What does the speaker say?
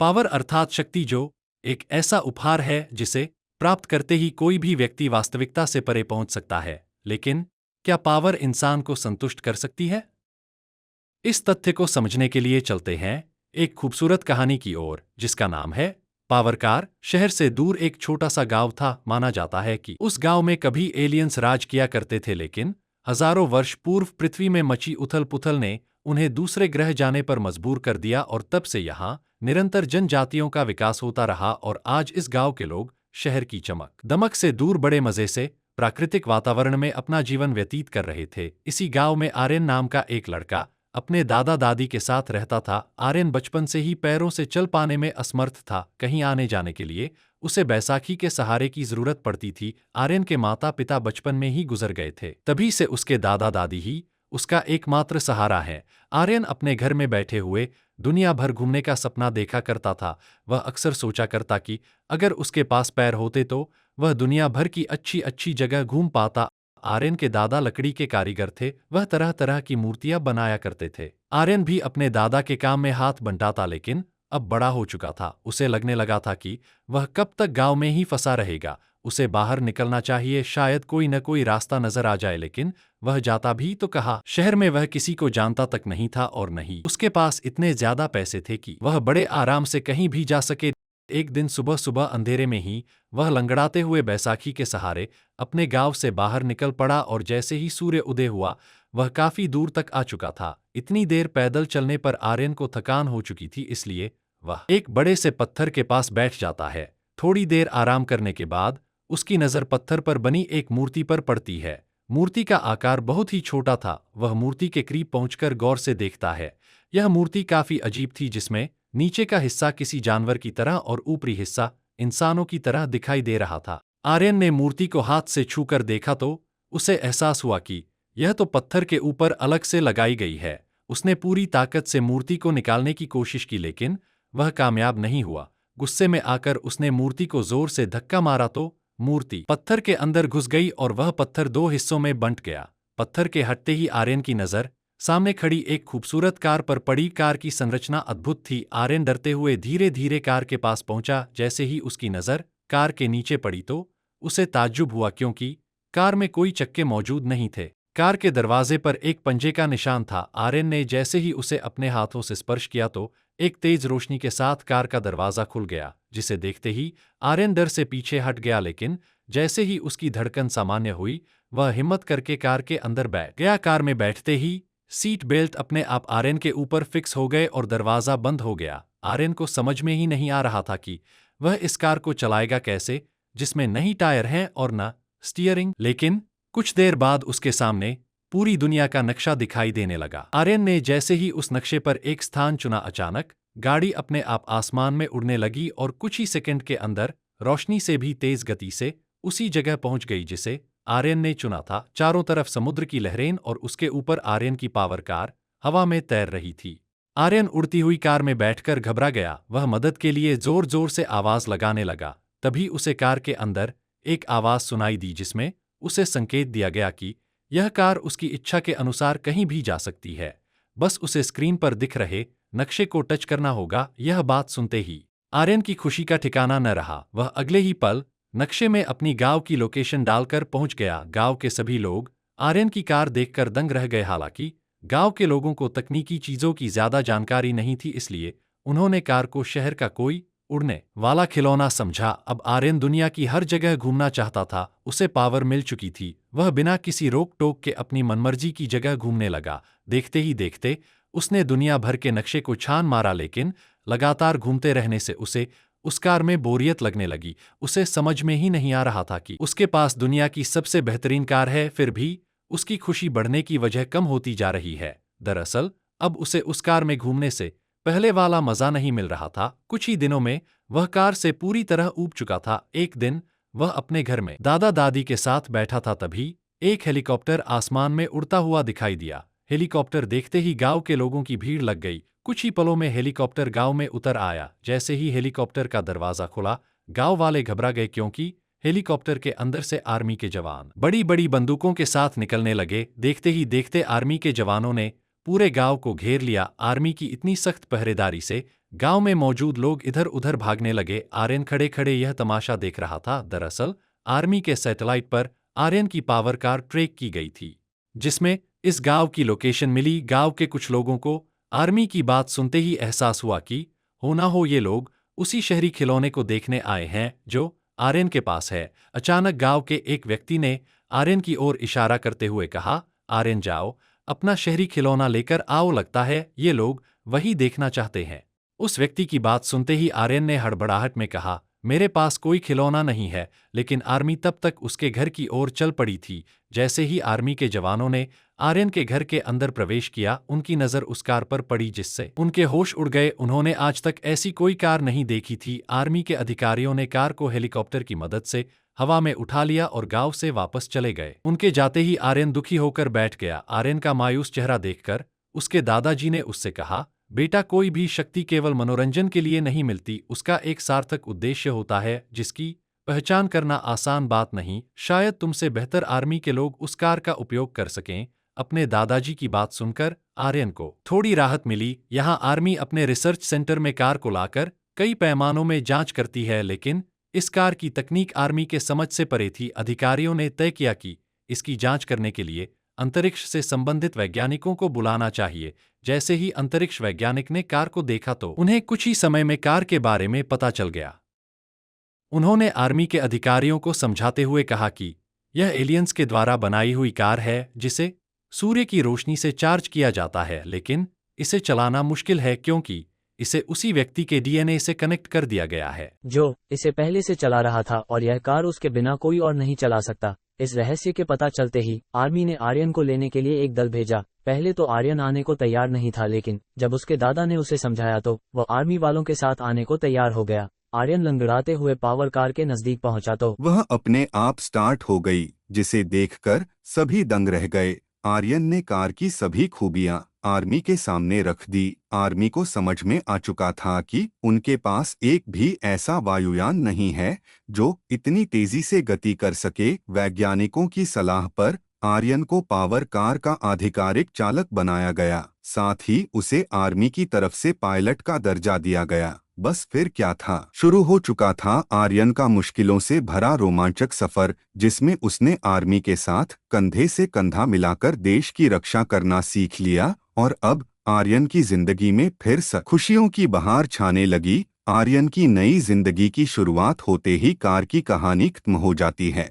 Power अर्थात शक्ति, जो एक ऐसा उपहार है जिसे प्राप्त करते ही कोई भी व्यक्ति वास्तविकता से परे पहुंच सकता है। लेकिन क्या पावर इंसान को संतुष्ट कर सकती है? इस तथ्य को समझने के लिए चलते हैं एक खूबसूरत कहानी की ओर, जिसका नाम है पावर कार। शहर से दूर एक छोटा सा गांव था। माना जाता है कि उस गांव में कभी एलियंस राज किया करते थे, लेकिन हजारों वर्ष पूर्व पृथ्वी में मची उथल पुथल ने उन्हें दूसरे ग्रह जाने पर मजबूर कर दिया और तब से यहाँ निरंतर जनजातियों का विकास होता रहा और आज इस गांव के लोग शहर की चमक दमक से दूर बड़े मजे से प्राकृतिक वातावरण में अपना जीवन व्यतीत कर रहे थे। इसी गांव में आर्यन नाम का एक लड़का अपने दादा दादी के साथ रहता था। आर्यन बचपन से ही पैरों से चल पाने में असमर्थ था। कहीं आने जाने के लिए उसे बैसाखी के सहारे की जरूरत पड़ती थी। आर्यन के माता पिता बचपन में ही गुजर गए थे, तभी से उसके दादा दादी ही उसका एकमात्र सहारा है। आर्यन अपने घर में बैठे हुए दुनिया भर घूमने का सपना देखा करता था। वह अक्सर सोचा करता कि अगर उसके पास पैर होते तो वह दुनिया भर की अच्छी अच्छी जगह घूम पाता। आर्यन के दादा लकड़ी के कारीगर थे। वह तरह तरह की मूर्तियां बनाया करते थे। आर्यन भी अपने दादा के काम में हाथ बंटाता, लेकिन अब बड़ा हो चुका था। उसे लगने लगा था कि वह कब तक गांव में ही फंसा रहेगा। उसे बाहर निकलना चाहिए, शायद कोई न कोई रास्ता नजर आ जाए। लेकिन वह जाता भी तो कहाँ? शहर में वह किसी को जानता तक नहीं था और नहीं उसके पास इतने ज्यादा पैसे थे कि वह बड़े आराम से कहीं भी जा सके। एक दिन सुबह सुबह अंधेरे में ही वह लंगड़ाते हुए बैसाखी के सहारे अपने गांव से बाहर निकल पड़ा और जैसे ही सूर्य उदय हुआ वह काफी दूर तक आ चुका था। इतनी देर पैदल चलने पर आर्यन को थकान हो चुकी थी, इसलिए वह एक बड़े से पत्थर के पास बैठ जाता है। थोड़ी देर आराम करने के बाद उसकी नजर पत्थर पर बनी एक मूर्ति पर पड़ती है। मूर्ति का आकार बहुत ही छोटा था। वह मूर्ति के करीब पहुंचकर गौर से देखता है। यह मूर्ति काफी अजीब थी, जिसमें नीचे का हिस्सा किसी जानवर की तरह और ऊपरी हिस्सा इंसानों की तरह दिखाई दे रहा था। आर्यन ने मूर्ति को हाथ से छूकर देखा तो उसे एहसास हुआ कि यह तो पत्थर के ऊपर अलग से लगाई गई है। उसने पूरी ताकत से मूर्ति को निकालने की कोशिश की, लेकिन वह कामयाब नहीं हुआ। गुस्से में आकर उसने मूर्ति को जोर से धक्का मारा तो मूर्ति पत्थर के अंदर घुस गई और वह पत्थर दो हिस्सों में बंट गया। पत्थर के हटते ही आर्यन की नजर सामने खड़ी एक खूबसूरत कार पर पड़ी। कार की संरचना अद्भुत थी। आर्यन डरते हुए धीरे धीरे कार के पास पहुंचा। जैसे ही उसकी नजर कार के नीचे पड़ी तो उसे ताज्जुब हुआ, क्योंकि कार में कोई चक्के मौजूद नहीं थे। कार के दरवाजे पर एक पंजे का निशान था। आर्यन ने जैसे ही उसे अपने हाथों से स्पर्श किया तो एक तेज रोशनी के साथ कार का दरवाजा खुल गया, जिसे देखते ही आर्यन डर से पीछे हट गया। लेकिन जैसे ही उसकी धड़कन सामान्य हुई वह हिम्मत करके कार के अंदर बैठ गया। कार में बैठते ही सीट बेल्ट अपने आप आर्यन के ऊपर फिक्स हो गए और दरवाजा बंद हो गया। आर्यन को समझ में ही नहीं आ रहा था कि वह इस कार को चलाएगा कैसे, जिसमें न ही टायर हैं और न स्टीयरिंग। लेकिन कुछ देर बाद उसके सामने पूरी दुनिया का नक्शा दिखाई देने लगा। आर्यन ने जैसे ही उस नक्शे पर एक स्थान चुना, अचानक गाड़ी अपने आप आसमान में उड़ने लगी और कुछ ही सेकंड के अंदर रोशनी से भी तेज गति से उसी जगह पहुंच गई जिसे आर्यन ने चुना था। चारों तरफ समुद्र की लहरें और उसके ऊपर आर्यन की पावर कार हवा में तैर रही थी। आर्यन उड़ती हुई कार में बैठकर घबरा गया। वह मदद के लिए जोर जोर से आवाज लगाने लगा। तभी उसे कार के अंदर एक आवाज सुनाई दी, जिसमें उसे संकेत दिया गया कि यह कार उसकी इच्छा के अनुसार कहीं भी जा सकती है, बस उसे स्क्रीन पर दिख रहे नक्शे को टच करना होगा। यह बात सुनते ही आर्यन की खुशी का ठिकाना न रहा। वह अगले ही पल नक्शे में अपनी गांव की लोकेशन डालकर पहुंच गया। गांव के सभी लोग आर्यन की कार देखकर दंग रह गए। हालांकि गांव के लोगों को तकनीकी चीजों की ज्यादा जानकारी नहीं थी, इसलिए उन्होंने कार को शहर का कोई उड़ने वाला खिलौना समझा। अब आर्यन दुनिया की हर जगह घूमना चाहता था। उसे पावर मिल चुकी थी। वह बिना किसी रोक टोक के अपनी मनमर्जी की जगह घूमने लगा। देखते ही देखते उसने दुनिया भर के नक्शे को छान मारा, लेकिन लगातार घूमते रहने से उसे उस कार में बोरियत लगने लगी। उसे समझ में ही नहीं आ रहा था कि उसके पास दुनिया की सबसे बेहतरीन कार है, फिर भी उसकी खुशी बढ़ने की वजह कम होती जा रही है। दरअसल अब उसे उस कार में घूमने से पहले वाला मजा नहीं मिल रहा था। कुछ ही दिनों में वह कार से पूरी तरह ऊब चुका था। एक दिन वह अपने घर में दादा दादी के साथ बैठा था, तभी एक हेलीकॉप्टर आसमान में उड़ता हुआ दिखाई दिया। हेलीकॉप्टर देखते ही गांव के लोगों की भीड़ लग गई। कुछ ही पलों में हेलीकॉप्टर गांव में उतर आया। जैसे ही हेलीकॉप्टर का दरवाजा खुला, गांव वाले घबरा गए, क्योंकि हेलीकॉप्टर के अंदर से आर्मी के जवान बड़ी बड़ी बंदूकों के साथ निकलने लगे। देखते ही देखते आर्मी के जवानों ने पूरे गांव को घेर लिया। आर्मी की इतनी सख्त पहरेदारी से गांव में मौजूद लोग इधर उधर भागने लगे। आर्यन खड़े खड़े यह तमाशा देख रहा था। दरअसल आर्मी के सैटेलाइट पर आर्यन की पावर कार ट्रैक की गई थी, जिसमें इस गांव की लोकेशन मिली। गांव के कुछ लोगों को आर्मी की बात सुनते ही एहसास हुआ कि हो ना हो ये लोग उसी शहरी खिलौने को देखने आए हैं जो आर्यन के पास है। अचानक गांव के एक व्यक्ति ने आर्यन की ओर इशारा करते हुए कहा, आर्यन जाओ, अपना शहरी खिलौना लेकर आओ, लगता है ये लोग वही देखना चाहते हैं। उस व्यक्ति की बात सुनते ही आर्यन ने हड़बड़ाहट में कहा, मेरे पास कोई खिलौना नहीं है। लेकिन आर्मी तब तक उसके घर की ओर चल पड़ी थी। जैसे ही आर्मी के जवानों ने आर्यन के घर के अंदर प्रवेश किया, उनकी नजर उस कार पर पड़ी जिससे उनके होश उड़ गए। उन्होंने आज तक ऐसी कोई कार नहीं देखी थी। आर्मी के अधिकारियों ने कार को हेलीकॉप्टर की मदद से हवा में उठा लिया और गांव से वापस चले गए। उनके जाते ही आर्यन दुखी होकर बैठ गया। आर्यन का मायूस चेहरा देखकर उसके दादाजी ने उससे कहा, बेटा, कोई भी शक्ति केवल मनोरंजन के लिए नहीं मिलती, उसका एक सार्थक उद्देश्य होता है जिसकी पहचान करना आसान बात नहीं। शायद तुमसे बेहतर आर्मी के लोग उस कार का उपयोग कर सकें। अपने दादाजी की बात सुनकर आर्यन को थोड़ी राहत मिली। यहाँ आर्मी अपने रिसर्च सेंटर में कार को लाकर कई पैमानों में जांच करती है, लेकिन इस कार की तकनीक आर्मी के समझ से परे थी। अधिकारियों ने तय किया कि इसकी जांच करने के लिए अंतरिक्ष से संबंधित वैज्ञानिकों को बुलाना चाहिए। जैसे ही अंतरिक्ष वैज्ञानिक ने कार को देखा तो उन्हें कुछ ही समय में कार के बारे में पता चल गया। उन्होंने आर्मी के अधिकारियों को समझाते हुए कहा कि यह एलियंस के द्वारा बनाई हुई कार है जिसे सूर्य की रोशनी से चार्ज किया जाता है, लेकिन इसे चलाना मुश्किल है क्योंकि इसे उसी व्यक्ति के डीएनए से कनेक्ट कर दिया गया है जो इसे पहले से चला रहा था, और यह कार उसके बिना कोई और नहीं चला सकता। इस रहस्य के पता चलते ही आर्मी ने आर्यन को लेने के लिए एक दल भेजा। पहले तो आर्यन आने को तैयार नहीं था, लेकिन जब उसके दादा ने उसे समझाया तो वह आर्मी वालों के साथ आने को तैयार हो गया। आर्यन लंगड़ाते हुए पावर कार के नजदीक पहुंचा तो वह अपने आप स्टार्ट हो गई, जिसे देखकर सभी दंग रह गए। आर्यन ने कार की सभी खूबियां आर्मी के सामने रख दी। आर्मी को समझ में आ चुका था कि उनके पास एक भी ऐसा वायुयान नहीं है जो इतनी तेजी से गति कर सके। वैज्ञानिकों की सलाह पर आर्यन को पावर कार का आधिकारिक चालक बनाया गया। साथ ही उसे आर्मी की तरफ से पायलट का दर्जा दिया गया। बस फिर क्या था, शुरू हो चुका था आर्यन का मुश्किलों से भरा रोमांचक सफर, जिसमें उसने आर्मी के साथ कंधे से कंधा मिलाकर देश की रक्षा करना सीख लिया। और अब आर्यन की जिंदगी में फिर से खुशियों की बहार छाने लगी। आर्यन की नई जिंदगी की शुरुआत होते ही कार की कहानी खत्म हो जाती है।